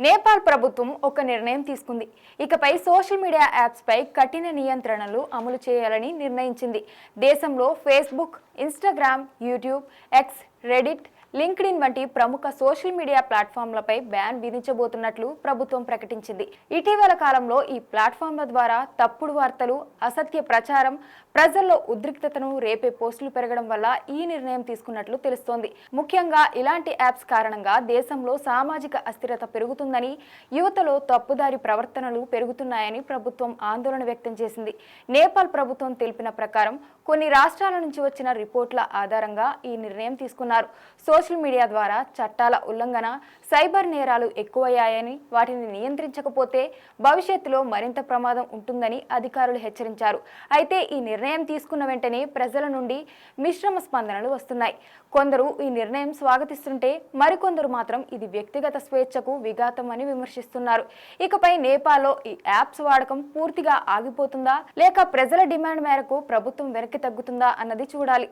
నేపాల్ ప్రభుత్వం ఒక నిర్ణయం తీసుకుంది. ఇకపై సోషల్ మీడియా యాప్స్ పై కఠిన నియంత్రణలు అమలు చేయాలని నిర్ణయించింది. దేశంలో Facebook, Instagram, YouTube, X, Reddit, LinkedIn వంటి ప్రముఖ సోషల్ మీడియా ప్లాట్ఫామ్లపై బ్యాన్ విధించబోతున్నట్లు ప్రభుత్వం ప్రకటించింది. ఇటీవల కాలంలో ఈ ప్లాట్ఫామ్ల ద్వారా తప్పుడు వార్తలు, అసత్య ప్రచారం, ప్రజల్లో ఉద్రిక్తతను రేపే పోస్టులు పెరగడం వల్ల ఈ నిర్ణయం తీసుకున్నట్లు తెలుస్తోంది. ముఖ్యంగా ఇలాంటి యాప్స్ కారణంగా దేశంలో సామాజిక అస్థిరత పెరుగుతుందని, యువతలో తప్పుదారి ప్రవర్తనలు పెరుగుతున్నాయని ప్రభుత్వం ఆందోళన వ్యక్తం చేసింది. నేపాల్ ప్రభుత్వం తెలిపిన ప్రకారం కొన్ని రాష్ట్రాల నుంచి వచ్చిన రిపోర్ట్ల ఆధారంగా ఈ నిర్ణయం తీసుకున్నారు. సోషల్ మీడియా ద్వారా చట్టాల ఉల్లంఘన, సైబర్ నేరాలు ఎక్కువయ్యాయని, వాటిని నియంత్రించకపోతే భవిష్యత్తులో మరింత ప్రమాదం ఉంటుందని అధికారులు హెచ్చరించారు. అయితే ఈ నిర్ణయం తీసుకున్న వెంటనే ప్రజల నుండి మిశ్రమ స్పందనలు వస్తున్నాయి. కొందరు ఈ నిర్ణయం స్వాగతిస్తుంటే మరికొందరు మాత్రం ఇది వ్యక్తిగత స్వేచ్ఛకు విఘాతం అని విమర్శిస్తున్నారు. ఇకపై నేపాల్లో ఈ యాప్స్ వాడకం పూర్తిగా ఆగిపోతుందా, లేక ప్రజల డిమాండ్ మేరకు ప్రభుత్వం వెనక్కి తగ్గుతుందా అన్నది చూడాలి.